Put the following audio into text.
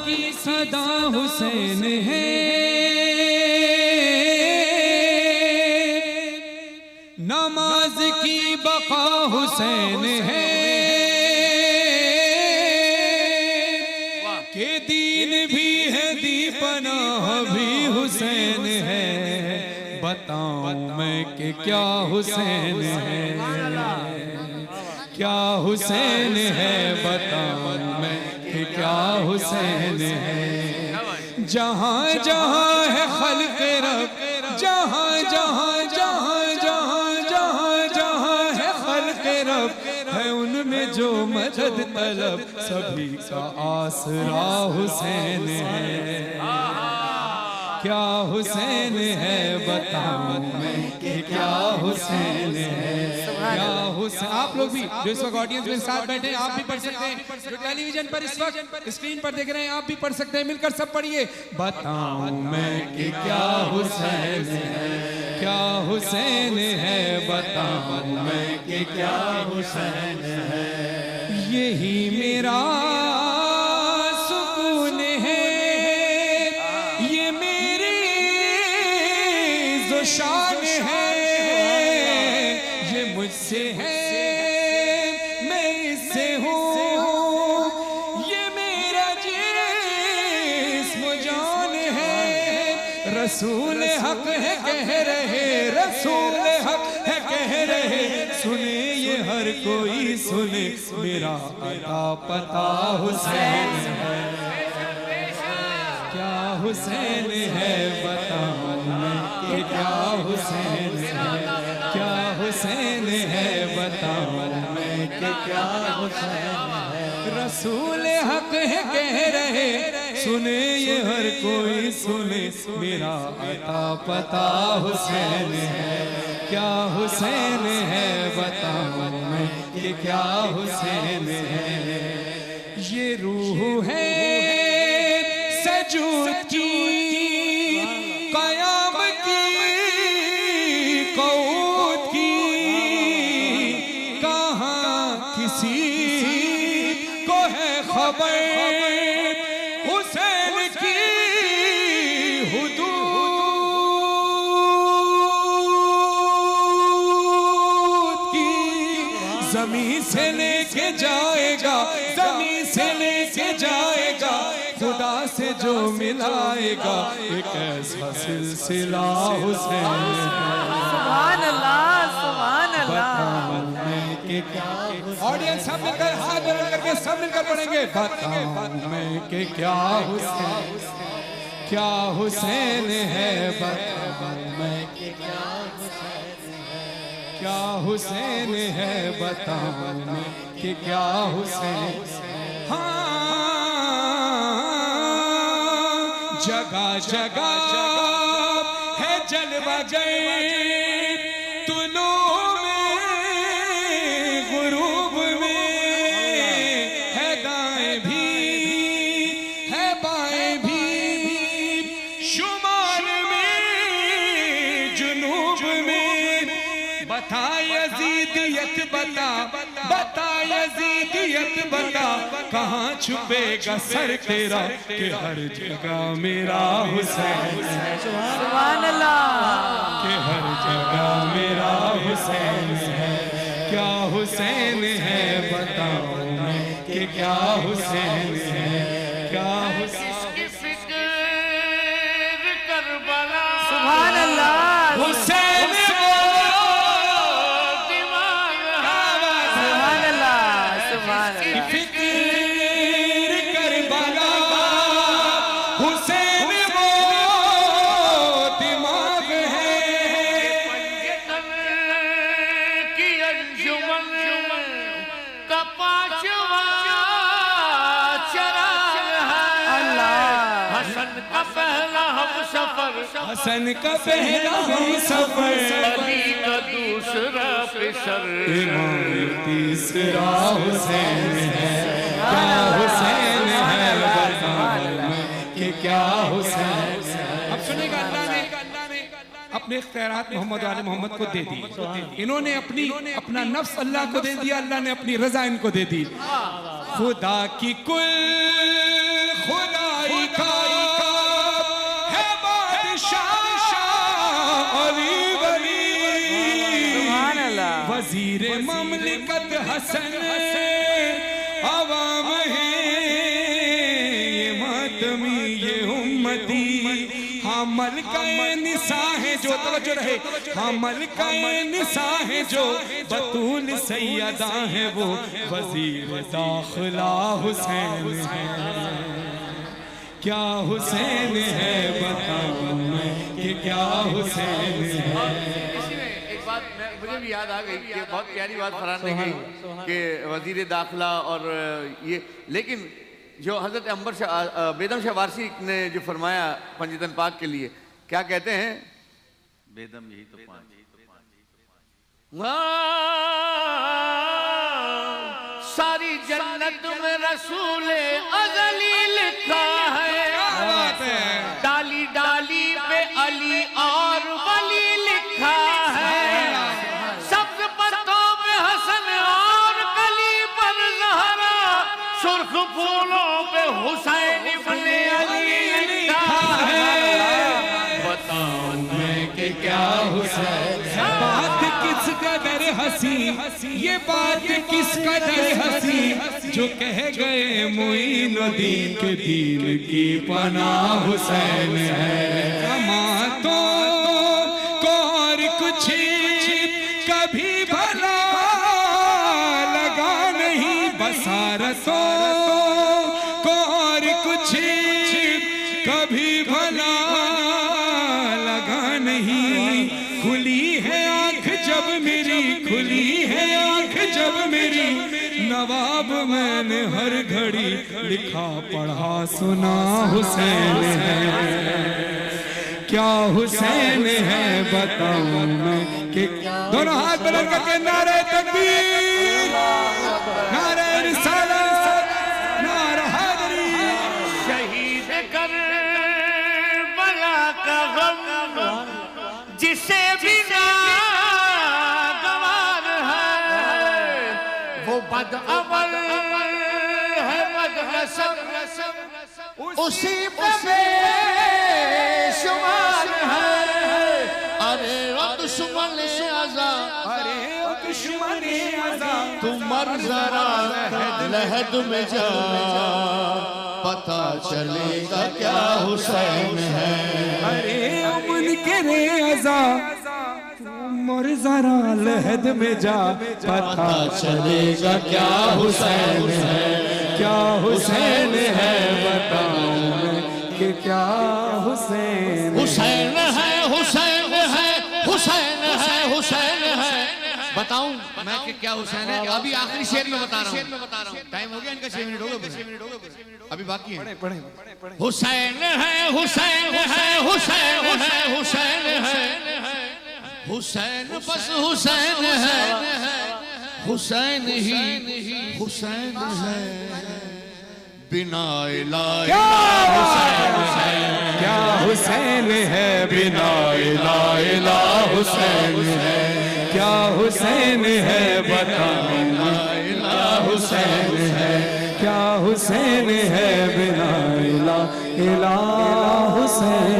की सदा हुसैन है, नमाज की बका हुसैन है, के दीन भी है दीपनाह भी हुसैन है। बताऊं मैं कि क्या हुसैन है, क्या हुसैन है, बताऊं मैं कि क्या हुसैन है। जहाँ जहाँ है खल्क़ रब, जहाँ जहाँ जहाँ जहाँ जहाँ जहाँ है खल्क़ रब, है उनमें जो मदद तलब, सभी का आसरा हुसैन है। क्या हुसैन है, बताऊं मैं कि क्या हुसैन है, क्या हुसैन। आप लोग भी जो इस वक्त ऑडियंस में साथ बैठे हैं, आप भी पढ़ सकते हैं। जो टेलीविजन पर इस वक्त स्क्रीन पर देख रहे हैं, आप भी पढ़ सकते हैं। मिलकर सब पढ़िए। बताऊं मैं कि क्या हुसैन है, क्या हुसैन है, बताऊं मैं कि क्या हुसैन है। यही मेरा सुकून है, ये मेरी जो शान है, ये मुझसे है मैं इससे हूँ, ये मेरा जिस्म जान है। रसूल हक है कह रहे, रसूल हक है कह रहे, सुने ये हर कोई सुने, मेरा अता पता हुसैन है। क्या हुसैन है, बताऊं मैं कि क्या हुसैन है, क्या हुसैन है, बताऊं मैं कि क्या हुसैन है। रसूल हक है कह रहे, सुने ये हर कोई सुने, मेरा अता पता हुसैन है। क्या हुसैन है, बताऊं मैं कि क्या हुसैन है। ये रूह है सजूद की, क़याम की, क़ऊद की, कहाँ किसी को है खबर हुसैन की हुदूद की। ज़मीं से लेके जाएगा, ज़मीं से लेके जाएगा, खुदा से जो मिलाएगा, एक ऐसा सिलसिला हुसैन है। सुभान अल्लाह, सुभान अल्लाह। ऑडियंस सब मिलकर हाथ जोड़ करके सब मिलकर पढ़ेंगे। बताऊं मैं कि क्या हुसैन, क्या हुसैन है, बताऊं मैं कि क्या हुसैन है, क्या हुसैन है, बताऊं मैं कि क्या हुसैन। हाँ, जगह जगह है जलवा गए, तुलू में गुरूब में, है दाएं भी है बाएं भी, शुमाल में जुनूब में। बता यजीदियत बता, बता यजीदियत बता, कहाँ छुपेगा सर तेरा, कि हर जगह मेरा हुसैन है। सुभान अल्लाह। कि हर जगह मेरा हुसैन है। क्या हुसैन है, बताऊं मैं कि क्या हुसैन है, क्या हुसैन। सुभान अल्लाह। हुसैन हसन का पहला हम सफर, अली का दूसरा पेशर, इमाम तीसरा हुसैन है। क्या हुसैन है, बताऊं मैं कि क्या हुसैन। अब सुनिएगा, अल्लाह ने अपने इख्तियारात मोहम्मद वाले मोहम्मद को दे दी। इन्होंने अपना नफ्स अल्लाह को दे दिया, अल्लाह ने अपनी रजा इनको दे दी। खुदा की कुल खुदा हसन अवाम है, ये मातमी ये उम्मती। हाँ मलका निसा है जो, तवज्जो रहे, हाँ मलका निसा है जो, बतूल सैयदा है वो, वजीर दाखिला हुसैन है। क्या हुसैन है बताऊं मैं कि क्या हुसैन है। इसी में एक बात मुझे भी याद आ गई कि बहुत प्यारी बात फरहान ने कही कि वजीर दाखिला और ये, लेकिन जो हजरत अंबर शाह बेदम शाह वारसी ने जो फरमाया पंजतन पाक के लिए, क्या कहते हैं? बेदम यही तो पांच सारी जन्नत में रसूले अज़ली लिखा है, डाली डाली पे अली और वली लिखा है, सब्ज पत्तों पे हसन और कली पर ज़हरा, सुर्ख फूलों पे हुसैन इब्ने अली लिखा है। बताऊं मैं कि क्या हुसैन है। बात किस कदर हंसी, ये बात किस कदर हंसी, जो कह गए मुईनुद्दीन के दीन की पनाह हुसैन है। कमा तो और कुछ कभी भला लगा नहीं, बसारतों को और कुछ कभी भला लगा नहीं। खुली है आंख जब मेरी, खुली है आंख जब मेरी, नवाब मैंने हर घड़ी लिखा पढ़ा सुना हुसैन है। क्या हुसैन है बताऊं मैं कि, दोनों हाथ बुलंद करके नारे तकबीर, नारे रिसालत, नारा हैदरी। शहीद करबला का गम जिसे भी नागवार है, वो बदअमल है बदनसब, उसी पे बेशुमार है। अरे ओ दुश्मन अज़ा, अरे ओ दुश्मन अज़ा, तू मर जरा लहद में जा, पता चलेगा क्या हुसैन है। अरे अमन के रे अज़ा, मर जरा लहद में जा, पता चलेगा क्या हुसैन है। क्या हुसैन है बताऊं मैं कि क्या हुसैन। हुसैन है हुसैन है हुसैन है हुसैन है, बताऊं मैं कि क्या हुसैन है। अभी आखिरी शेर में बता रहा हूँ, टाइम हो गया इनका, 6 मिनट हो गए, अभी बाकी है। हुसैन है हुसैन है हुसैन है हुसैन है, हुसैन बस हुसैन है, हुसैन ही हुसैन है, बिना इलाहा हुसैन है। क्या हुसैन है बिना इला हुसैन है। क्या हुसैन है बताओ इला हुसैन है। क्या हुसैन है बिना इला हुसैन